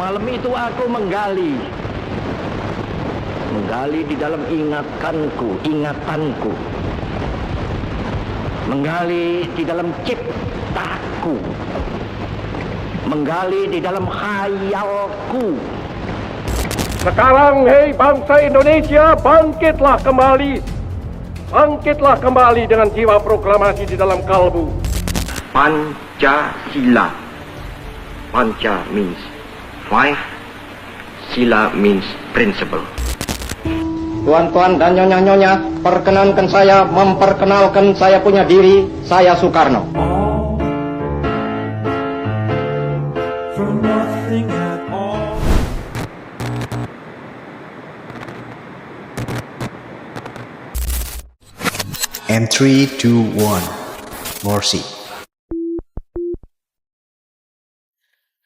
Malam itu aku menggali di dalam ingatanku, menggali di dalam ciptaku, menggali di dalam khayalku. Sekarang, hei bangsa Indonesia, bangkitlah kembali dengan jiwa proklamasi di dalam kalbu. Pancasila. Panca means five, sila means principle. Tuan-tuan dan nyonya-nyonya, perkenankan saya memperkenalkan saya punya diri, saya Soekarno. M3, 2, 1, Morsi.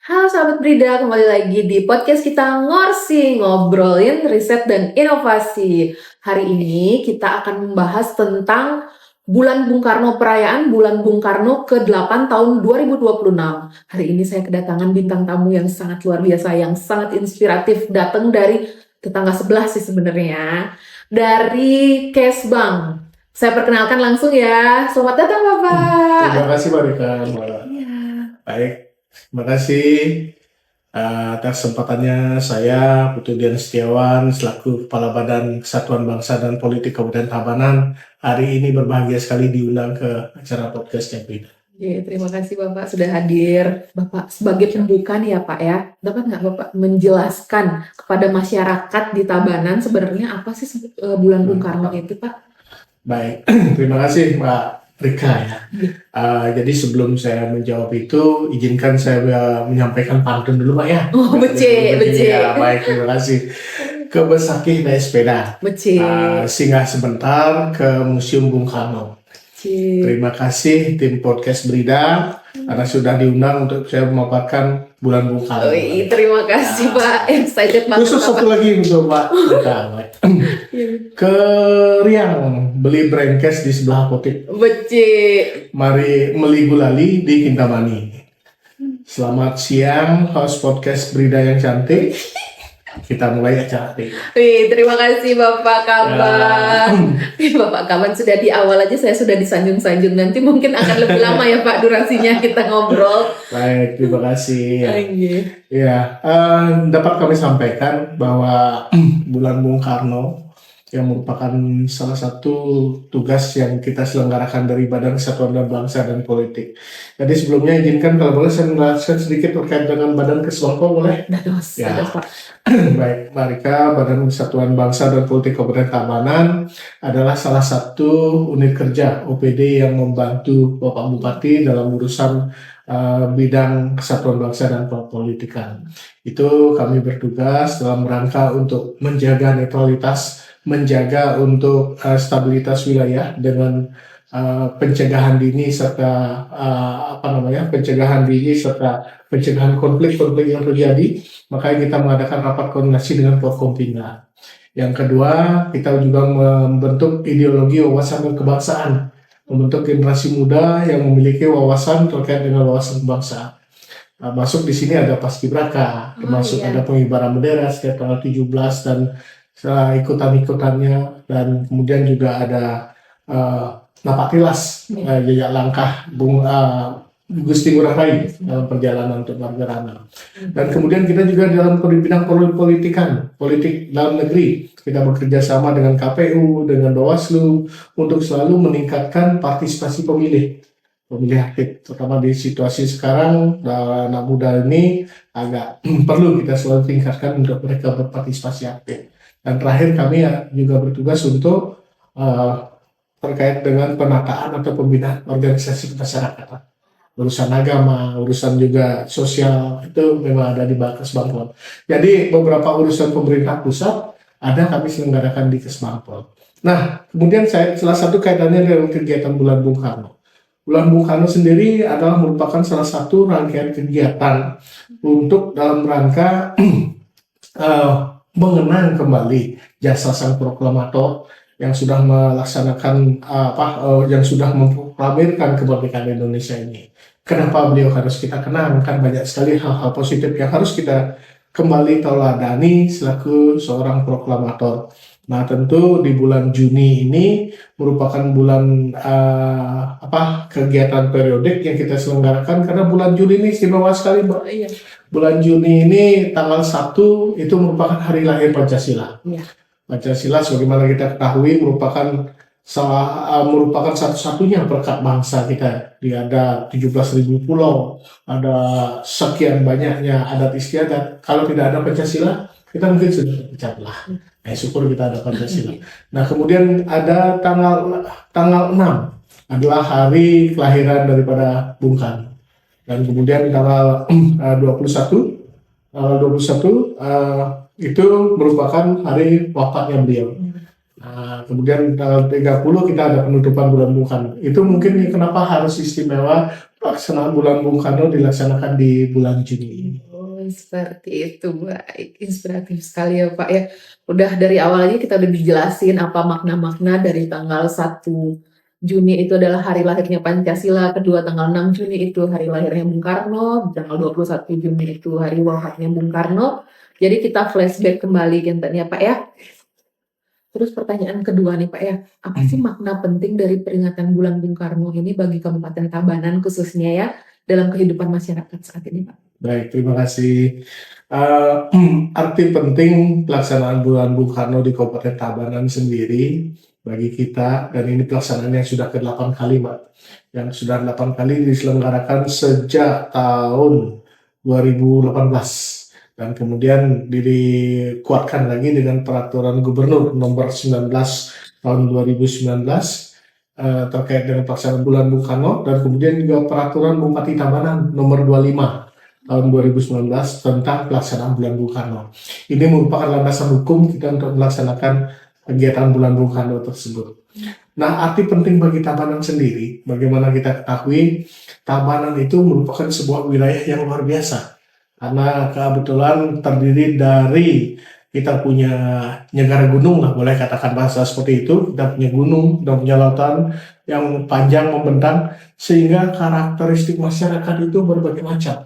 Halo sahabat Brida, kembali lagi di podcast kita Ngorsi, ngobrolin riset dan inovasi. Hari ini kita akan membahas tentang Bulan Bung Karno, perayaan Bulan Bung Karno ke-8 tahun 2026. Hari ini saya kedatangan bintang tamu yang sangat luar biasa, yang sangat inspiratif, datang dari tetangga sebelah sih sebenarnya, dari Kesbang. Saya perkenalkan langsung ya. Selamat datang Bapak. Terima kasih Mbak Rika. Iya. Baik, terima kasih atas kesempatannya. Saya Putu Dian Setiawan selaku Kepala Badan Kesatuan Bangsa dan Politik Kabupaten Tabanan hari ini berbahagia sekali diundang ke acara podcastnya Brida. Terima kasih Bapak sudah hadir. Bapak sebagai pembuka nih ya Pak ya, dapat nggak Bapak menjelaskan kepada masyarakat di Tabanan sebenarnya apa sih Bulan Bung Karno itu Pak? Baik, terima kasih Mbak Rika ya. Jadi sebelum saya menjawab itu, izinkan saya menyampaikan pantun dulu Mbak ya. Oh, bece. Ya, baik, terima kasih. Ke Besakih naik sepeda. Bece. Singgah sebentar ke Museum Bung Karno. Terima kasih tim podcast Brida karena sudah diundang untuk saya memaparkan Bulan Bung Karno. Terima kasih Pak, excited banget. Khusus satu lagi untuk Pak Rika. Ke Riang beli brengkes di sebelah apotek. Bece. Mari meli gulali di Kintamani. Selamat siang host podcast Brida yang cantik. Kita mulai acara ini. Terima kasih Bapak Kaban. Bapak Kaban sudah di awal aja saya sudah disanjung-sanjung. Nanti mungkin akan lebih lama ya Pak durasinya kita ngobrol. Baik, terima kasih. Ya. Dapat kami sampaikan bahwa Bulan Bung Karno yang merupakan salah satu tugas yang kita selenggarakan dari Badan Kesatuan dan Bangsa dan Politik. Jadi sebelumnya izinkan kalau boleh saya menjelaskan sedikit terkait dengan Badan Kesbangpol boleh? Dados, Pak. Baik, Marika, Badan Kesatuan Bangsa dan Politik Kabupaten Tabanan adalah salah satu unit kerja OPD yang membantu Bapak Bupati dalam urusan bidang kesatuan bangsa dan politikan. Itu kami bertugas dalam rangka untuk menjaga netralitas, menjaga untuk stabilitas wilayah dengan pencegahan dini serta pencegahan konflik-konflik yang terjadi. Makanya kita mengadakan rapat koordinasi dengan Forkompinda. Yang kedua, kita juga membentuk ideologi wawasan dan kebangsaan, membentuk generasi muda yang memiliki wawasan terkait dengan wawasan kebangsaan. Masuk di sini ada Paskibraka, termasuk ada pengibaran bendera setiap tanggal 17 dan ikutan-ikutannya, dan kemudian juga ada napak tilas, jejak langkah Gusti Ngurah Rai dalam perjalanan untuk Margarana. Dan kemudian kita juga dalam bidang politik dalam negeri, kita bekerja sama dengan KPU, dengan Bawaslu untuk selalu meningkatkan partisipasi pemilih aktif, terutama di situasi sekarang anak muda ini agak perlu kita selalu tingkatkan untuk mereka berpartisipasi aktif. Dan terakhir kami juga bertugas untuk terkait dengan penataan atau pembinaan organisasi kemasyarakatan. Urusan agama, urusan juga sosial, itu memang ada di Kesbangpol. Jadi beberapa urusan pemerintah pusat ada kami selenggarakan di Kesbangpol. Nah, kemudian salah satu kaitannya dengan kegiatan Bulan Bung Karno. Bulan Bung Karno sendiri adalah merupakan salah satu rangkaian kegiatan untuk dalam rangka mengenang kembali jasa sang proklamator yang sudah melaksanakan yang sudah memproklamirkan kemerdekaan Indonesia ini. Kenapa beliau harus kita kenang? Kan banyak sekali hal-hal positif yang harus kita kembali tauladani selaku seorang proklamator. Nah, tentu di bulan Juni ini merupakan bulan kegiatan periodik yang kita selenggarakan, karena bulan Juni ini istimewa sekali, Mbak. Iya. Bulan Juni ini tanggal 1 itu merupakan hari lahir Pancasila. Iya. Pancasila sebagaimana kita ketahui merupakan satu-satunya perekat bangsa kita. Dia ada 17.000 pulau, ada sekian banyaknya adat istiadat. Kalau tidak ada Pancasila, kita mungkin sudah terpecah belah. Syukur kita ada Pancasila. Nah, kemudian ada tanggal 6 adalah hari kelahiran daripada Bung Karno. Dan kemudian tanggal 21 itu merupakan hari wafatnya beliau. Nah, kemudian tanggal 30 kita ada penutupan bulan Bung Karno. Itu mungkin kenapa harus istimewa pelaksanaan bulan Bung Karno dilaksanakan di bulan Juni ini. Seperti itu, baik, inspiratif sekali ya Pak ya. Udah dari awalnya kita udah dijelasin apa makna-makna dari tanggal 1 Juni itu adalah hari lahirnya Pancasila, kedua tanggal 6 Juni itu hari lahirnya Bung Karno, tanggal 21 Juni itu hari wafatnya Bung Karno. Jadi kita flashback kembali ya Pak ya. Terus pertanyaan kedua nih Pak ya, apa sih makna penting dari peringatan bulan Bung Karno ini bagi Kabupaten Tabanan khususnya ya dalam kehidupan masyarakat saat ini Pak? Baik, terima kasih. Arti penting pelaksanaan bulan Bung Karno di Kabupaten Tabanan sendiri bagi kita, dan ini pelaksanaan yang sudah ke-8 kali, Mbak. Yang sudah 8 kali diselenggarakan sejak tahun 2018. Dan kemudian dikuatkan lagi dengan peraturan gubernur nomor 19 tahun 2019 terkait dengan pelaksanaan bulan Bung Karno, dan kemudian juga peraturan Bupati Tabanan nomor 25 tahun 2019 tentang pelaksanaan bulan Bung Karno. Ini merupakan landasan hukum kita untuk melaksanakan kegiatan bulan Bung Karno tersebut. Nah, arti penting bagi Tabanan sendiri, bagaimana kita ketahui, Tabanan itu merupakan sebuah wilayah yang luar biasa. Karena kebetulan terdiri dari, kita punya negara gunung lah, boleh katakan bahasa seperti itu. Kita punya gunung, kita punya lautan yang panjang membentang, sehingga karakteristik masyarakat itu berbagai macam.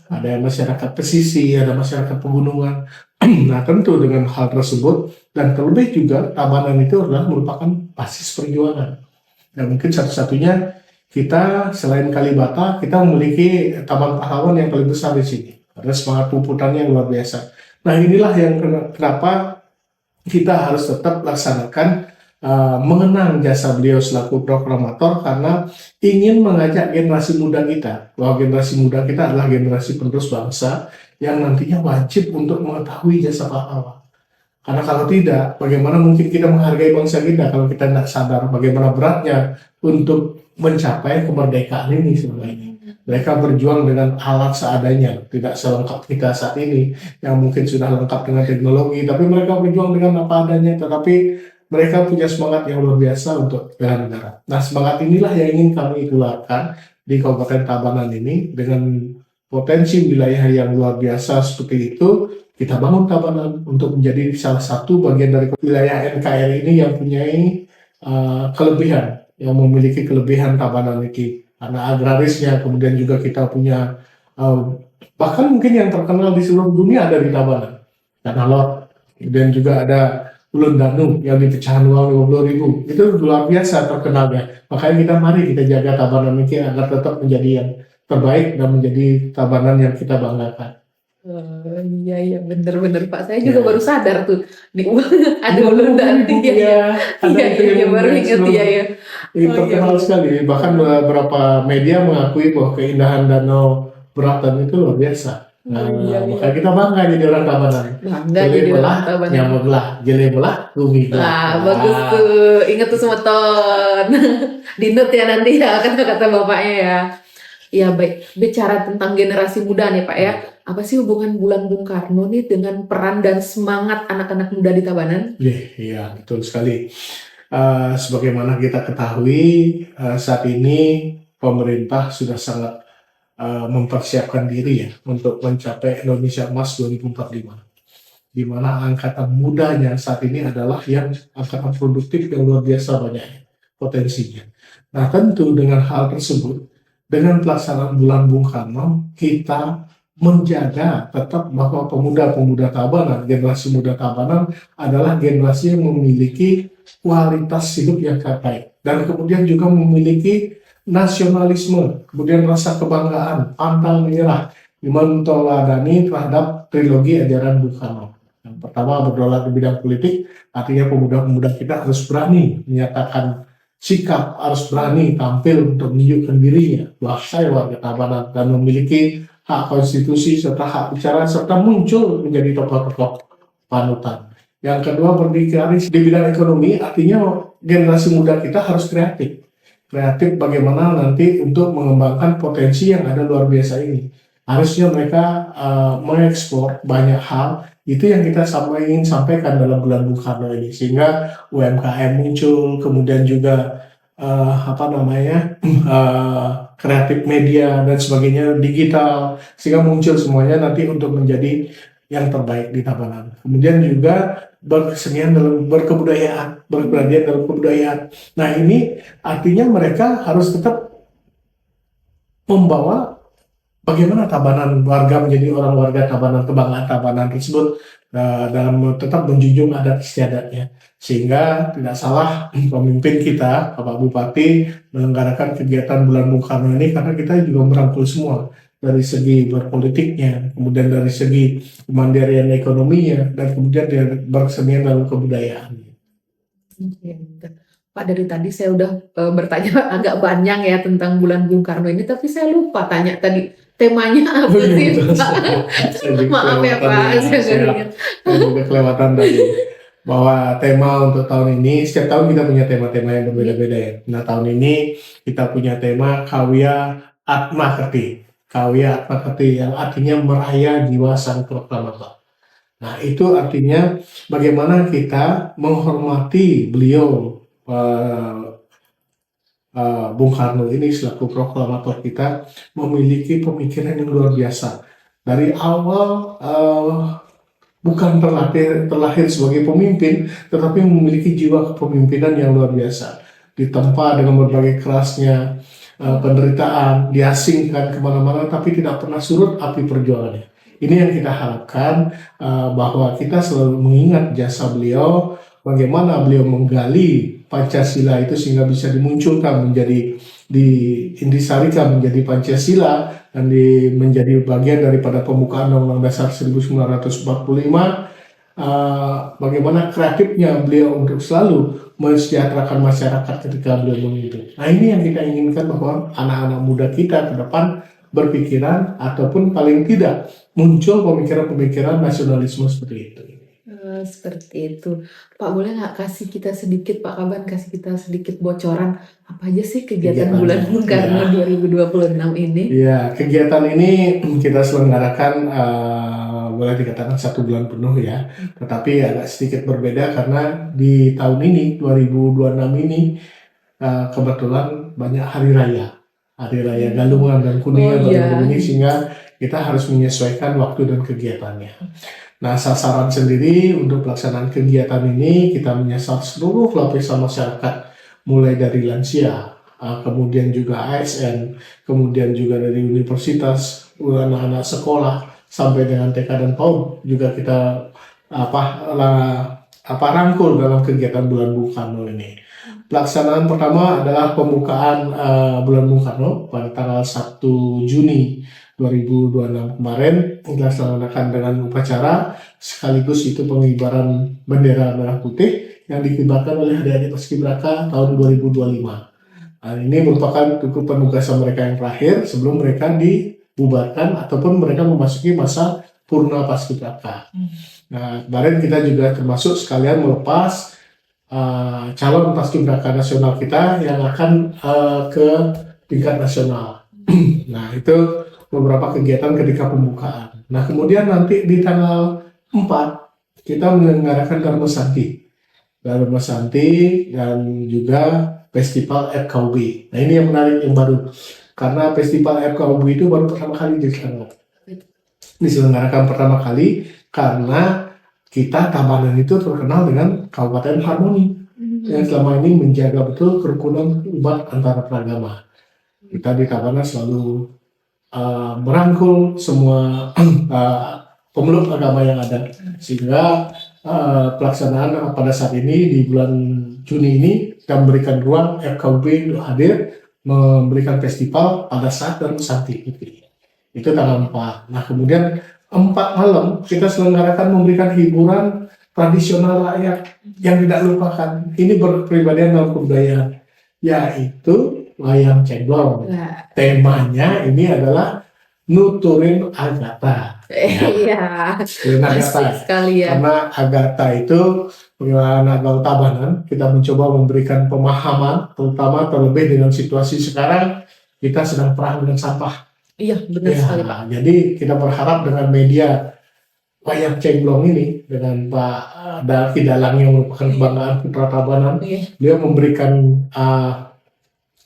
Ada masyarakat pesisir, ada masyarakat pegunungan. Nah, tentu dengan hal tersebut, dan terlebih juga Tabanan itu adalah merupakan basis perjuangan. Dan mungkin satu-satunya kita selain Kalibata, kita memiliki Taman Pahlawan yang paling besar di sini. Ada semangat puputannya yang luar biasa. Nah, inilah yang kenapa kita harus tetap laksanakan mengenang jasa beliau selaku proklamator, karena ingin mengajak generasi muda kita, bahwa generasi muda kita adalah generasi penerus bangsa yang nantinya wajib untuk mengetahui jasa pahlawan. Karena kalau tidak, bagaimana mungkin kita menghargai bangsa kita kalau kita tidak sadar bagaimana beratnya untuk mencapai kemerdekaan ini sebenarnya. Mereka berjuang dengan alat seadanya, tidak selengkap kita saat ini yang mungkin sudah lengkap dengan teknologi, tapi mereka berjuang dengan apa adanya, tetapi mereka punya semangat yang luar biasa untuk bela negara. Nah, semangat inilah yang ingin kami tularkan di Kabupaten Tabanan ini. Dengan potensi wilayah yang luar biasa seperti itu, kita bangun Tabanan untuk menjadi salah satu bagian dari wilayah NKRI ini yang punya kelebihan, yang memiliki kelebihan Tabanan ini. Karena agrarisnya, kemudian juga kita punya bahkan mungkin yang terkenal di seluruh dunia ada di Tabanan. Tanalot, dan juga ada Ulun Danu yang di pecahan uang 50.000. Itu luar biasa terkenalnya. Makanya mari kita jaga Tabanan ini agar tetap menjadi yang terbaik dan menjadi Tabanan yang kita banggakan. Iya bener Pak. Saya juga baru sadar tuh di ada Ulun Danu ya. Iya baru ingat ya. Ini terkenal sekali. Bahkan beberapa media mengakui bahwa keindahan Danau Beratan itu luar biasa. Maka kita bangga jadi orang Tabanan. Bangga jadi orang Tabanan. Nyamuk belah, jele belah, bumi belah. Bagus tuh. Ingat tuh semeton. Dinut ya nanti ya, kata bapaknya ya. Ya baik, bicara tentang generasi muda nih Pak ya. Apa sih hubungan bulan Bung Karno nih dengan peran dan semangat anak-anak muda di Tabanan? Iya, betul sekali. Sebagaimana kita ketahui, saat ini pemerintah sudah sangat mempersiapkan diri ya untuk mencapai Indonesia Emas 2045. Di mana angkatan mudanya saat ini adalah yang angkatan produktif yang luar biasa banyak potensinya. Nah, tentu dengan hal tersebut, dengan pelaksanaan bulan Bung Karno, kita menjaga tetap bahwa pemuda-pemuda Tabanan, generasi muda Tabanan adalah generasi yang memiliki kualitas hidup yang terbaik dan kemudian juga memiliki nasionalisme, kemudian rasa kebanggaan, pantang menyerah, mentoladani terhadap trilogi ajaran Bung Karno. Yang pertama, berdaulat di bidang politik, artinya pemuda-pemuda kita harus berani menyatakan sikap, harus berani tampil untuk menunjukkan dirinya bahwa saya warga Tabanan dan memiliki hak konstitusi serta hak bicara serta muncul menjadi tokoh-tokoh panutan. Yang kedua, berdikari di bidang ekonomi, artinya generasi muda kita harus kreatif. Kreatif bagaimana nanti untuk mengembangkan potensi yang ada luar biasa ini. Harusnya mereka mengekspor banyak hal, itu yang kita ingin sampaikan dalam bulan Bung Karno ini, sehingga UMKM muncul, kemudian juga kreatif media dan sebagainya, digital, sehingga muncul semuanya nanti untuk menjadi yang terbaik di Tabanan. Kemudian juga berkesenian dalam berkebudayaan, berperadian dalam kebudayaan. Nah ini artinya mereka harus tetap membawa bagaimana Tabanan, warga menjadi orang warga Tabanan, kebanggaan Tabanan tersebut dalam tetap menjunjung adat istiadatnya. Sehingga tidak salah pemimpin kita, Bapak Bupati, menyelenggarakan kegiatan bulan Bung Karno ini karena kita juga merangkul semua dari segi berpolitiknya, kemudian dari segi kemandirian ekonominya, dan kemudian dari berkesenian dalam kebudayaan. Pak, dari tadi saya udah bertanya agak banyak ya tentang bulan Bung Karno ini, tapi saya lupa tanya tadi temanya apa sih, Pak? Maaf ya Pak, saya juga kelewatan tadi. Bahwa tema untuk tahun ini, setiap tahun kita punya tema-tema yang berbeda-beda ya. Nah tahun ini kita punya tema Kawya Atma Kerti. Kawya Atma Kerti yang artinya meraya jiwa sang proklamator. Nah itu artinya bagaimana kita menghormati beliau Bung Karno ini selaku proklamator kita memiliki pemikiran yang luar biasa. Dari awal bukan terlahir sebagai pemimpin, tetapi memiliki jiwa kepemimpinan yang luar biasa. Ditempa dengan berbagai kerasnya penderitaan, diasingkan kemana-mana, tapi tidak pernah surut api perjuangannya. Ini yang kita harapkan, bahwa kita selalu mengingat jasa beliau, bagaimana beliau menggali Pancasila itu sehingga bisa dimunculkan diintisarikan menjadi Pancasila dan menjadi bagian daripada pembukaan Undang-Undang Dasar 1945. Bagaimana kreatifnya beliau untuk selalu mensejahterakan masyarakat ketika beliau memimpin. Nah ini yang kita inginkan, bahwa anak-anak muda kita ke depan berpikiran ataupun paling tidak muncul pemikiran-pemikiran nasionalisme seperti itu. Seperti itu. Pak, boleh nggak kasih kita sedikit, Pak Kaban, kasih kita sedikit bocoran apa aja sih kegiatan bulan Bung Karno 2026 ini? Iya, kegiatan ini kita selenggarakan boleh dikatakan 1 bulan penuh ya, tetapi agak sedikit berbeda karena di tahun ini 2026 ini kebetulan banyak hari raya Galungan dan Kuningan ini, sehingga kita harus menyesuaikan waktu dan kegiatannya. Nah, sasaran sendiri untuk pelaksanaan kegiatan ini kita menyasar seluruh lapisan masyarakat, mulai dari lansia, kemudian juga ASN, kemudian juga dari universitas, anak-anak sekolah, sampai dengan TK dan PAUD juga kita rangkul dalam kegiatan bulan Bung Karno ini. Pelaksanaan pertama adalah pembukaan bulan Bung Karno pada tanggal 1 Juni 2026 kemarin, dilaksanakan dengan upacara sekaligus itu pengibaran bendera merah putih yang dikibarkan oleh adik-adik Paskibraka tahun 2025. Nah, ini merupakan penugasan mereka yang terakhir sebelum mereka dibubarkan ataupun mereka memasuki masa purna Paskibraka. Nah, kemarin kita juga termasuk sekalian melepas calon Paskibraka nasional kita yang akan ke tingkat nasional. Nah, itu beberapa kegiatan ketika pembukaan. Nah, kemudian nanti di tanggal 4 kita menyelenggarakan Dharma Santi dan juga Festival FKUB. Nah, ini yang menarik, yang baru. Karena Festival FKUB itu baru pertama kali diselenggarakan pertama kali karena kita Tabanan itu terkenal dengan Kabupaten Harmoni yang selama ini menjaga betul kerukunan umat antara beragama. Kita di Tabanan selalu merangkul semua pemeluk agama yang ada, sehingga pelaksanaan pada saat ini di bulan Juni ini kita memberikan ruang FKUB untuk hadir memberikan festival pada saat Darussanti itu tanggal 4. Nah kemudian 4 malam kita selenggarakan memberikan hiburan tradisional rakyat yang tidak lupakan. Ini berpribadian dalam kebudayaan, yaitu wayang cemplong. Nah, Temanya ini adalah nuturin Agatha. iya, Nuturin Agatha. asik sekali ya. Karena Agatha itu anak Gaul Tabanan, kita mencoba memberikan pemahaman, terutama terlebih dengan situasi sekarang kita sedang perang dengan sampah. Iya, benar Ya, sekali Pak. jadi kita berharap dengan media wayang cemplong ini dengan Pak Davi Dalang yang merupakan kebanggaan Putra Tabanan, Iya. dia memberikan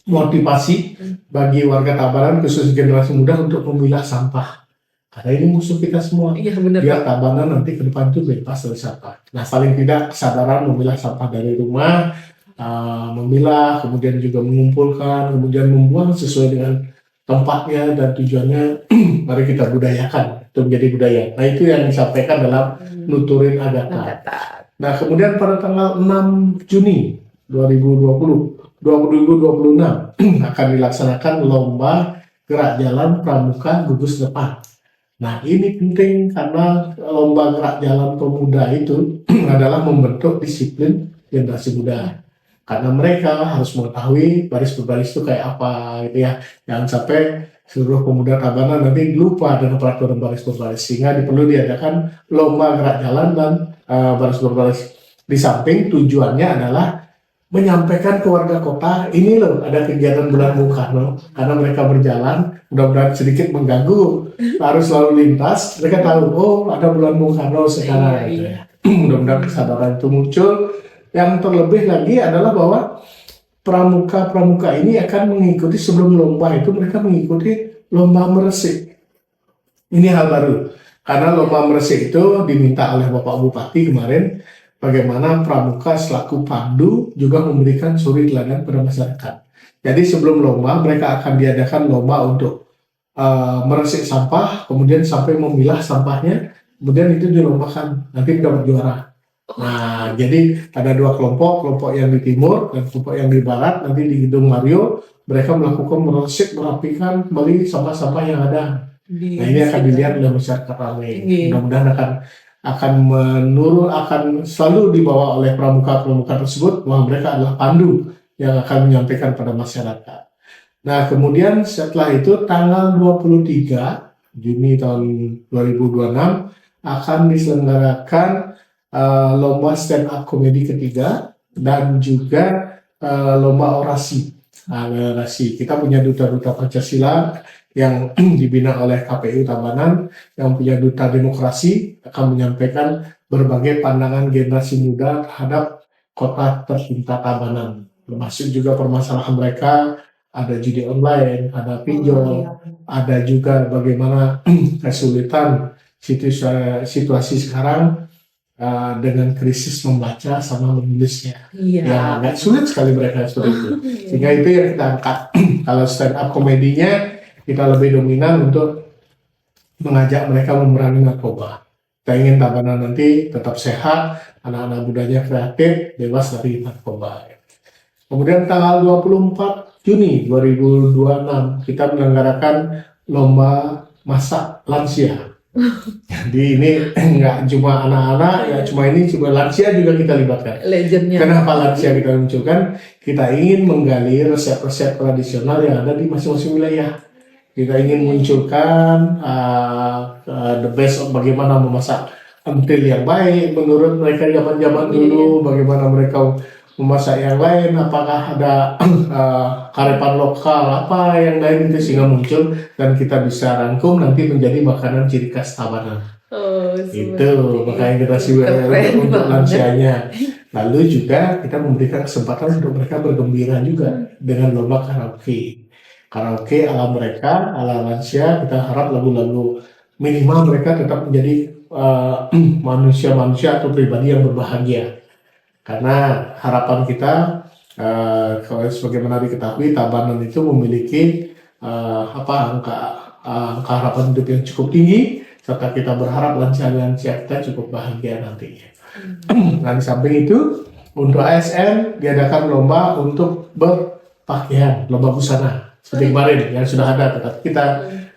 motivasi bagi warga Tabanan khusus generasi muda untuk memilah sampah. Karena ini musuh kita semua. Iya benar Pak. Biar Tabanan nanti ke depan itu bebas dari sampah. Nah, paling tidak kesadaran memilah sampah dari rumah, memilah, kemudian juga mengumpulkan, kemudian membuang sesuai dengan tempatnya dan tujuannya. Mari kita budayakan, itu menjadi budaya. Nah, itu yang disampaikan dalam nuturin Agatha. Agatha. Nah, kemudian pada tanggal 6 Juni 2026 akan dilaksanakan lomba gerak jalan pramuka gugus depan. Nah, ini penting karena lomba gerak jalan pemuda itu adalah membentuk disiplin generasi muda. Karena mereka harus mengetahui baris berbaris itu kayak apa gitu ya. Jangan sampai seluruh pemuda Tabanan nanti lupa dengan peraturan baris berbaris, sehingga perlu diadakan lomba gerak jalan dan baris berbaris. Di samping tujuannya adalah menyampaikan ke warga kota, ini loh ada kegiatan bulan Bung Karno, karena mereka berjalan, mudah-mudahan sedikit mengganggu arus lalu lintas, mereka tahu, oh ada bulan Bung Karno sekarang. Gitu ya. Mudah-mudahan kesadaran itu muncul. Yang terlebih lagi adalah bahwa pramuka-pramuka ini akan mengikuti, sebelum lomba itu mereka mengikuti lomba meresik. Ini hal baru, karena lomba meresik itu diminta oleh Bapak Bupati kemarin, bagaimana pramuka selaku pandu juga memberikan suri teladan pada masyarakat. Jadi sebelum lomba mereka akan diadakan lomba untuk meresik sampah, kemudian sampai memilah sampahnya, kemudian itu dilombakan, nanti dapat juara. Nah, jadi ada dua kelompok yang di timur dan kelompok yang di barat. Nanti di Gedung Mario mereka melakukan meresik, merapikan kembali sampah-sampah yang ada. Nah, ini akan dilihat oleh masyarakat ramai. Mudah-mudahan akan selalu dibawa oleh pramuka-pramuka tersebut bahwa mereka adalah pandu yang akan menyampaikan pada masyarakat. Nah, kemudian setelah itu tanggal 23 Juni tahun 2026 akan diselenggarakan lomba stand up komedi ketiga dan juga lomba orasi. Kita punya duta-duta Pancasila yang dibina oleh KPU Tabanan, yang punya duta demokrasi, akan menyampaikan berbagai pandangan generasi muda terhadap kota tercinta Tabanan, termasuk juga permasalahan mereka, ada judi online, ada pinjol, ada juga bagaimana kesulitan situasi sekarang dengan krisis membaca sama menulisnya. Ya, agak sulit sekali mereka seperti itu. Sehingga itu yang kita angkat. Kalau stand up komedinya kita lebih dominan untuk mengajak mereka memerangi narkoba. Kita ingin Tabanan nanti tetap sehat, anak-anak mudanya kreatif, bebas dari narkoba. Kemudian tanggal 24 Juni 2026 kita menyelenggarakan lomba masak lansia. Jadi ini nggak cuma anak-anak, ya cuma lansia juga kita libatkan. Legendnya. Kenapa lansia kita munculkan? Kita ingin menggali resep-resep tradisional yang ada di masing-masing wilayah. Kita ingin munculkan the best of bagaimana memasak entil yang baik menurut mereka zaman-zaman dulu, bagaimana mereka memasak yang lain, apakah ada karepan lokal, apa yang lain itu, sehingga muncul dan kita bisa rangkum nanti menjadi makanan ciri khas Tabanan. Itu makanya kita untuk lansianya. Lalu juga kita memberikan kesempatan untuk mereka bergembira juga dengan lomba karaoke ala mereka, ala lansia. Kita harap lagu-lagu minimal mereka tetap menjadi manusia-manusia atau pribadi yang berbahagia. Karena harapan kita, sebagaimana diketahui, Tabanan itu memiliki angka angka harapan hidup yang cukup tinggi, serta kita berharap lansia-lansia kita cukup bahagia nantinya. Nah, di samping itu, untuk ASN diadakan lomba untuk berpakaian, lomba busana seperti kemarin yang sudah ada, tetapi kita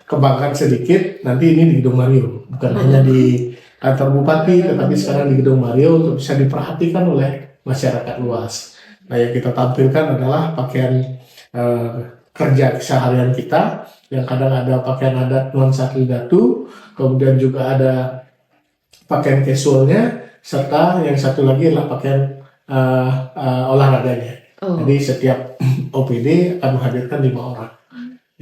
kembangkan sedikit. Nanti ini di Gedung Mario, bukan hanya di kantor bupati, tetapi sekarang di Gedung Mario untuk bisa diperhatikan oleh masyarakat luas. Nah, yang kita tampilkan adalah pakaian kerja keseharian kita, yang kadang ada pakaian adat nuansa Tridatu, kemudian juga ada pakaian casualnya, serta yang satu lagi adalah pakaian olahraganya. Jadi setiap OPD akan menghadirkan 5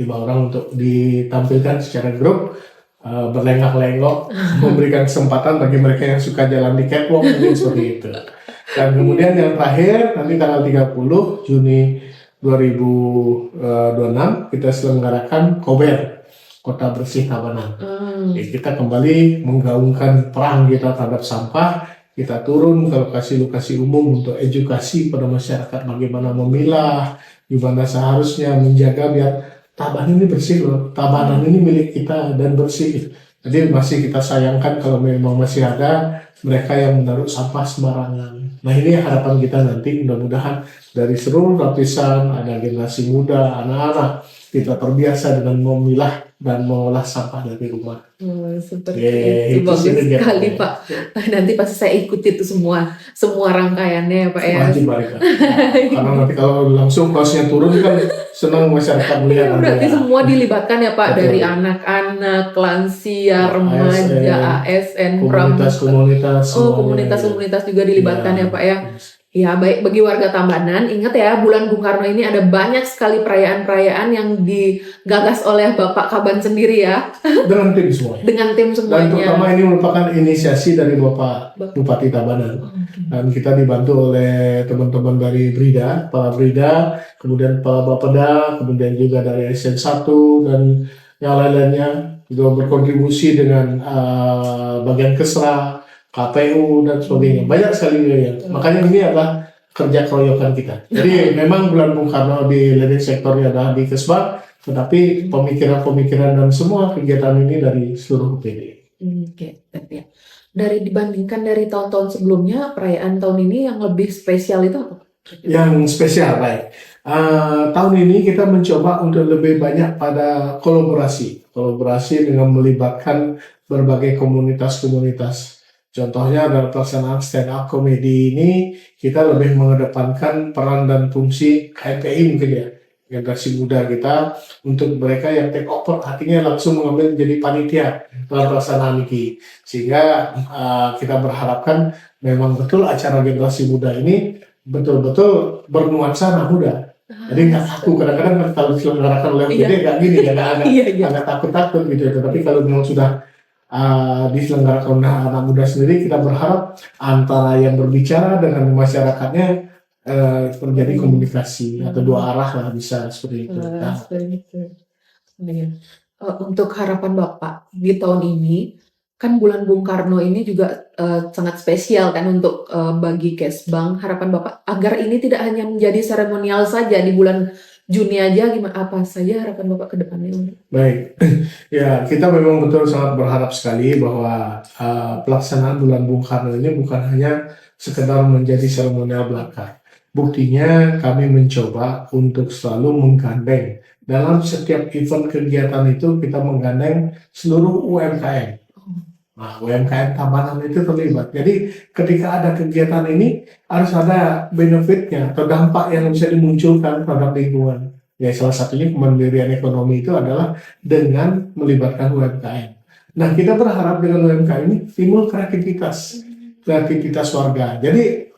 orang untuk ditampilkan secara grup, berlenggak-lenggok, memberikan kesempatan bagi mereka yang suka jalan di catwalk, mungkin seperti itu. Dan kemudian yang terakhir, nanti tanggal 30 Juni 2026 kita selenggarakan KOBER, Kota Bersih Tabanan. Kita kembali menggaungkan perang kita terhadap sampah. Kita turun ke lokasi-lokasi umum untuk edukasi pada masyarakat bagaimana memilah, gimana seharusnya menjaga biar Tabanan ini bersih loh. Tabanan ini milik kita dan bersih. Jadi masih kita sayangkan kalau memang masih ada mereka yang menaruh sampah sembarangan. Nah, ini harapan kita nanti, mudah-mudahan dari seluruh lapisan, ada generasi muda, anak-anak, kita terbiasa dengan memilah dan mengolah sampah dari rumah. Seperti itu bagus sekali Pak. Nanti pasti saya ikuti itu semua rangkaiannya ya Pak ya. Wajib Pak. Karena nanti kalau langsung kosnya turun kan senang masyarakat melihat. Berarti semua dilibatkan ya Pak. Betul. Dari anak-anak, lansia, remaja, ASN, komunitas-komunitas. Komunitas-komunitas juga dilibatkan ya Pak ya. Ya, baik bagi warga Tabanan, ingat ya, bulan Bung Karno ini ada banyak sekali perayaan-perayaan yang digagas oleh Bapak Kaban sendiri ya. Dengan tim semuanya. Dengan tim semuanya. Dan terutama ini merupakan inisiasi dari Bapak Bupati Tabanan. Dan kita dibantu oleh teman-teman dari Brida, Kepala Brida, kemudian Kepala Bapeda, kemudian juga dari ASN 1 dan yang lain-lainnya juga berkontribusi dengan bagian Kesra, KPU dan sebagainya, banyak sekali ya. Makanya ini adalah kerja keroyokan kita. Jadi memang bulan Bung Karno di leading sektornya adalah di Kesbag, tetapi pemikiran-pemikiran dan semua kegiatan ini dari seluruh UPD. Oke, ya. Dari dibandingkan dari tahun-tahun sebelumnya, perayaan tahun ini yang lebih spesial itu apa? Yang spesial, baik. Tahun ini kita mencoba untuk lebih banyak pada kolaborasi dengan melibatkan berbagai komunitas-komunitas. Contohnya dalam pelaksanaan stand up comedy ini kita lebih mengedepankan peran dan fungsi KMPI mungkin ya, generasi muda kita, untuk mereka yang take over artinya langsung mengambil jadi panitia dalam pelaksanaan ini, sehingga kita berharapkan memang betul acara generasi muda ini betul-betul bernuansa anak muda. Jadi nggak takut, kadang-kadang kalau diselenggarakan oleh UPD nggak gini ya, nggak takut-takut gitu. Tapi kalau memang sudah diselenggarakan oleh anak muda sendiri, kita berharap antara yang berbicara dengan masyarakatnya terjadi komunikasi atau dua arah lah, bisa seperti itu. Untuk harapan Bapak di tahun ini, kan bulan Bung Karno ini juga sangat spesial kan untuk bagi Kesbang. Harapan Bapak agar ini tidak hanya menjadi seremonial saja di bulan Juni aja, gimana, apa saja harapan Bapak ke depannya? Baik, ya kita memang betul sangat berharap sekali bahwa pelaksanaan bulan Bung Karno ini bukan hanya sekedar menjadi seremonial belaka. Buktinya kami mencoba untuk selalu menggandeng dalam setiap event kegiatan itu, kita menggandeng seluruh UMKM. Nah, UMKM Tabanan itu terlibat. Jadi ketika ada kegiatan ini harus ada benefitnya atau dampak yang bisa dimunculkan terhadap lingkungan. Ya, salah satunya kemandirian ekonomi itu adalah dengan melibatkan UMKM. Nah, kita berharap dengan UMKM ini timbul kreativitas warga. Jadi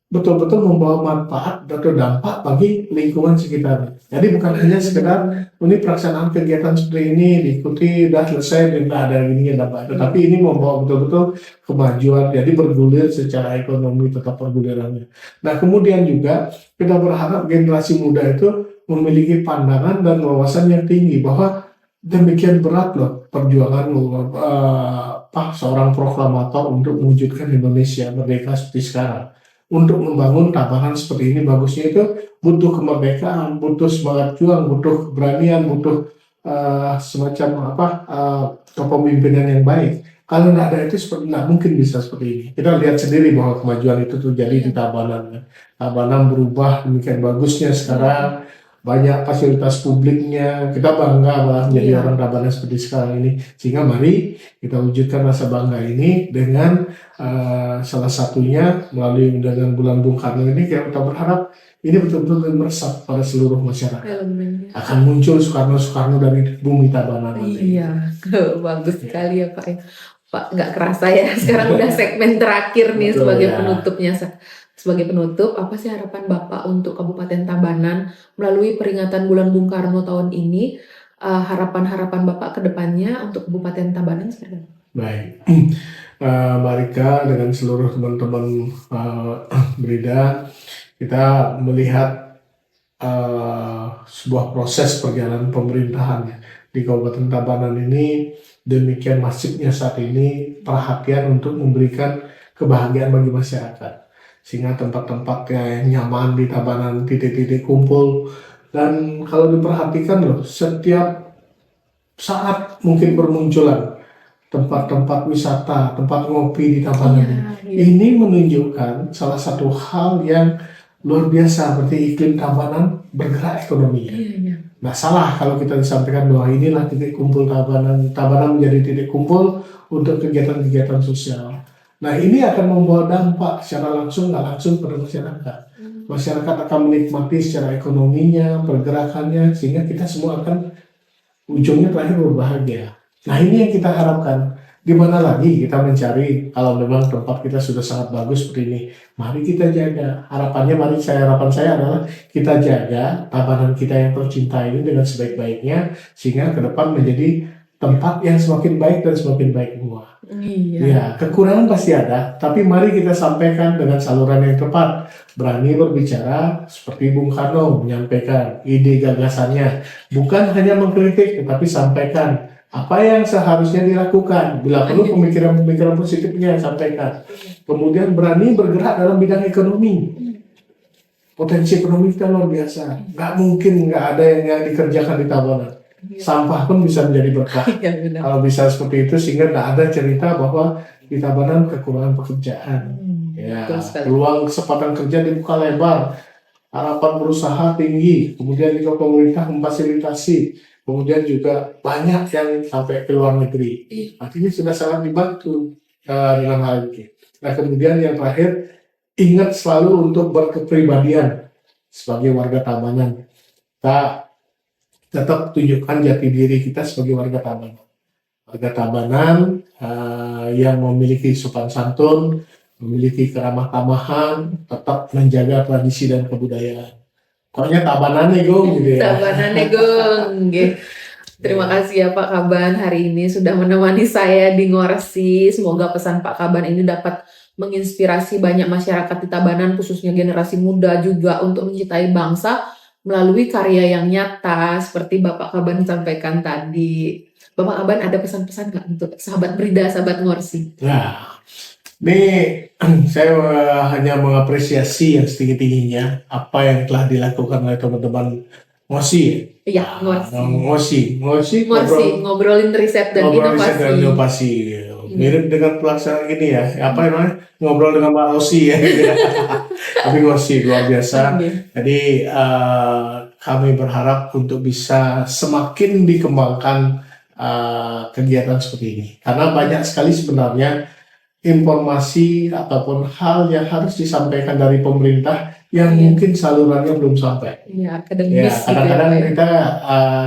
betul-betul membawa manfaat atau dampak bagi lingkungan sekitar. Jadi bukan hanya sekedar ini pelaksanaan kegiatan seperti ini diikuti udah selesai dan tidak ada ininya dampak, tetapi ini membawa betul-betul kemajuan, jadi bergulir secara ekonomi, tetap bergulirannya. Nah, kemudian juga kita berharap generasi muda itu memiliki pandangan dan wawasan yang tinggi bahwa demikian berat loh perjuangan seorang proklamator untuk mewujudkan Indonesia merdeka seperti sekarang. Untuk membangun Tabanan seperti ini, bagusnya itu butuh kemerdekaan, butuh semangat juang, butuh keberanian, butuh semacam kepemimpinan yang baik. Kalau nggak ada itu nggak mungkin bisa seperti ini. Kita lihat sendiri bahwa kemajuan itu terjadi di Tabanan. Tabanan berubah demikian bagusnya sekarang, banyak fasilitas publiknya. Kita bangga lah menjadi orang Tabanan seperti sekarang ini. Sehingga mari kita wujudkan rasa bangga ini dengan salah satunya melalui dengan bulan Bung Karno ini. Kita berharap ini betul-betul meresap pada seluruh masyarakat. Elemennya. Akan muncul Soekarno dari bumi Tabanan nanti. Iya, bagus sekali ya Pak. Pak, nggak kerasa ya, sekarang udah segmen terakhir nih Betul, sebagai ya. penutupnya. Sebagai penutup, apa sih harapan Bapak untuk Kabupaten Tabanan melalui peringatan bulan Bung Karno tahun ini? Harapan-harapan Bapak ke depannya untuk Kabupaten Tabanan seperti apa? Baik, Mbak Rika dengan seluruh teman-teman Brida, kita melihat sebuah proses perjalanan pemerintahan di Kabupaten Tabanan ini demikian masifnya saat ini perhatian untuk memberikan kebahagiaan bagi masyarakat, sehingga tempat-tempatnya yang nyaman di Tabanan, titik-titik kumpul, dan kalau diperhatikan loh, setiap saat mungkin bermunculan tempat-tempat wisata, tempat ngopi di Tabanan. Ini menunjukkan salah satu hal yang luar biasa, seperti iklim Tabanan bergerak ekonominya. Nggak salah kalau kita disampaikan bahwa inilah titik kumpul Tabanan. Tabanan menjadi titik kumpul untuk kegiatan-kegiatan sosial. Nah, ini akan membawa dampak secara langsung nggak langsung pada masyarakat. Masyarakat akan menikmati secara ekonominya, pergerakannya, sehingga kita semua akan ujungnya terakhir berbahagia. Nah, ini yang kita harapkan. Di mana lagi kita mencari kalau memang tempat kita sudah sangat bagus seperti ini. Mari kita jaga. Harapan saya adalah kita jaga Tabanan kita yang tercinta ini dengan sebaik-baiknya, sehingga ke depan menjadi tempat yang semakin baik dan semakin baik semua. Ya, kekurangan pasti ada, tapi mari kita sampaikan dengan saluran yang tepat. Berani berbicara seperti Bung Karno menyampaikan ide gagasannya, bukan hanya mengkritik, tetapi sampaikan apa yang seharusnya dilakukan. Bila perlu pemikiran-pemikiran positifnya sampaikan. Kemudian berani bergerak dalam bidang ekonomi. Potensi ekonomi kita luar biasa. Nggak mungkin nggak ada yang dikerjakan di Tabanan. Sampah pun bisa menjadi berkah. Kalau bisa seperti itu, sehingga nggak ada cerita bahwa di Tabanan kekurangan pekerjaan. Peluang kesempatan kerja dibuka lebar. Harapan berusaha tinggi. Kemudian juga pemerintah memfasilitasi. Kemudian juga banyak yang sampai ke luar negeri. Artinya sudah sangat dibantu dengan hal ini. Nah, kemudian yang terakhir, ingat selalu untuk berkepribadian sebagai warga Tabanan. Kita tetap tunjukkan jati diri kita sebagai warga Tabanan. Warga Tabanan yang memiliki sopan santun, memiliki keramah tamahan, tetap menjaga tradisi dan kebudayaan. Pokoknya Tabanan nih Gong gitu ya. Tabanan nih Gong. Terima kasih ya Pak Kaban hari ini sudah menemani saya di Ngorsi. Semoga pesan Pak Kaban ini dapat menginspirasi banyak masyarakat di Tabanan, khususnya generasi muda juga untuk mencintai bangsa melalui karya yang nyata seperti Bapak Kaban sampaikan tadi. Bapak Kaban ada pesan-pesan nggak untuk sahabat Brida, sahabat Ngorsi? Nah, ini saya hanya mengapresiasi yang setinggi-tingginya apa yang telah dilakukan oleh teman-teman Ngorsi. Iya, Ngorsi ngobrolin riset dan inovasi. Mirip dengan pelaksanaan ini ya, apa namanya, ngobrol dengan Mbak Rosi ya. Tapi Ngorsi luar biasa. Jadi kami berharap untuk bisa semakin dikembangkan kegiatan seperti ini. Karena banyak sekali sebenarnya informasi ataupun hal yang harus disampaikan dari pemerintah yang mungkin salurannya belum sampai. Kadang-kadang kita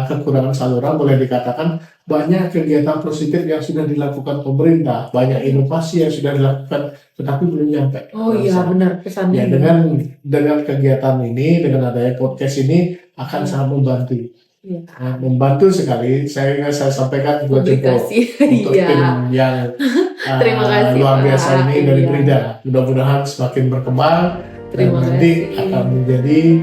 kekurangan saluran, boleh dikatakan banyak kegiatan positif yang sudah dilakukan pemerintah, banyak inovasi yang sudah dilakukan, tetapi belum nyampe. Benar pesannya. Dengan kegiatan ini, dengan adanya podcast ini akan sangat membantu. Membantu sekali. Saya sampaikan dua jempol untuk tim yang terima kasih, luar biasa Pak. ini dari Brida. Mudah-mudahan semakin berkembang dan nanti akan menjadi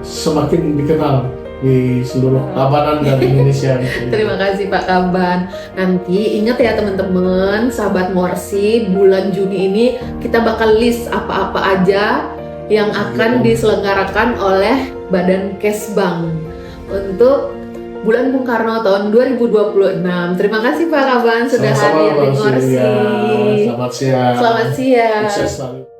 semakin dikenal di seluruh Tabanan dan Indonesia. Terima kasih Pak Kaban. Nanti ingat ya teman-teman, sahabat Ngorsi, bulan Juni ini kita bakal list apa-apa aja yang akan diselenggarakan oleh Badan Kesbang untuk Bulan Bung Karno tahun 2026. Terima kasih Pak Kaban sudah Sama-sama, hadir di Mbak Silvia. Ngorsi. Selamat siang. Selamat siang. Sukses selalu.